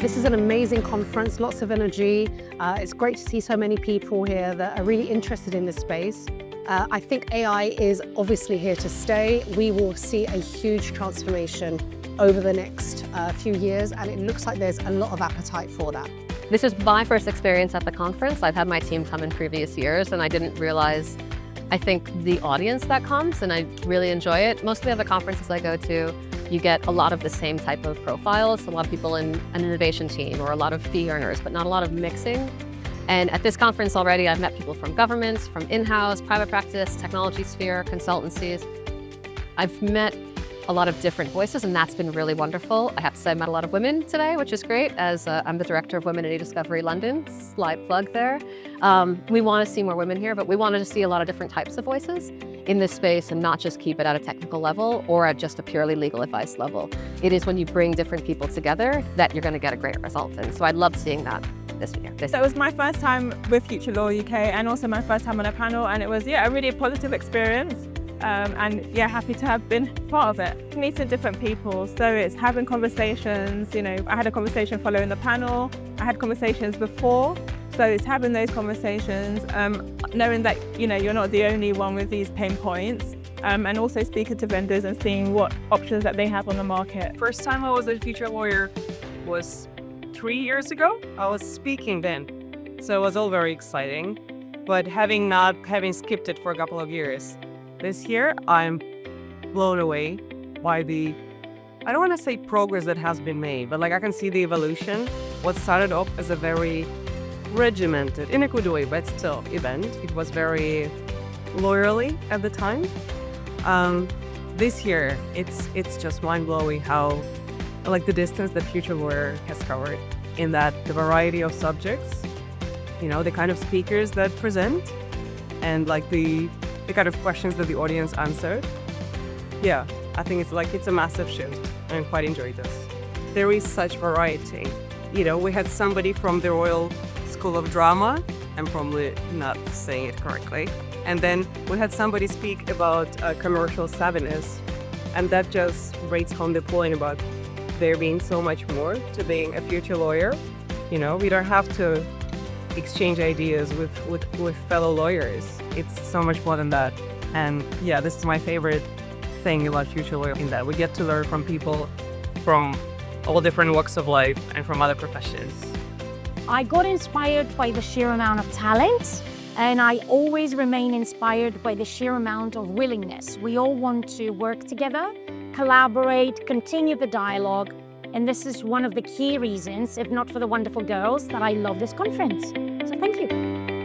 This is an amazing conference, lots of energy. It's great to see so many people here that are really interested in this space. I think AI is obviously here to stay. We will see a huge transformation over the next few years, and it looks like there's a lot of appetite for that. This is my first experience at the conference. I've had my team come in previous years, and I didn't realize, I think, the audience that comes, and I really enjoy it. Most of the other conferences I go to, you get a lot of the same type of profiles, a lot of people in an innovation team or a lot of fee earners, but not a lot of mixing. And at this conference already, I've met people from governments, from in-house, private practice, technology sphere, consultancies. I've met a lot of different voices, and that's been really wonderful. I have to say I met a lot of women today, which is great, as I'm the director of Women at eDiscovery London, slight plug there. We want to see more women here, but we wanted to see a lot of different types of voices in this space and not just keep it at a technical level or at just a purely legal advice level. It is when you bring different people together that you're going to get a great result. And so I loved seeing that this year. So it was my first time with Future Law UK and also my first time on a panel, and it was a really positive experience. Happy to have been part of it. Meeting different people, so it's having conversations, I had a conversation following the panel, I had conversations before, so it's having those conversations, knowing that, you're not the only one with these pain points, and also speaking to vendors and seeing what options that they have on the market. First time I was a future lawyer was 3 years ago. I was speaking then, so it was all very exciting, but having skipped it for a couple of years. This year, I'm blown away by the, I don't want to say progress that has been made, but I can see the evolution. What started off as a very regimented, in a good way, but still event. It was very lawyerly at the time. This year, it's just mind-blowing how, the distance that Future Lawyer has covered in that the variety of subjects, the kind of speakers that present, and the kind of questions that the audience answered. Yeah, I think it's a massive shift, and I quite enjoyed this. There is such variety. We had somebody from the Royal School of Drama, I'm probably not saying it correctly, and then we had somebody speak about commercial savviness, and that just rates home the point about there being so much more to being a future lawyer. We don't have to exchange ideas with fellow lawyers. It's so much more than that. And yeah, this is my favorite thing about Future Lawyer, in that we get to learn from people from all different walks of life and from other professions. I got inspired by the sheer amount of talent, and I always remain inspired by the sheer amount of willingness. We all want to work together, collaborate, continue the dialogue, and this is one of the key reasons, if not for the wonderful girls, that I love this conference. So thank you.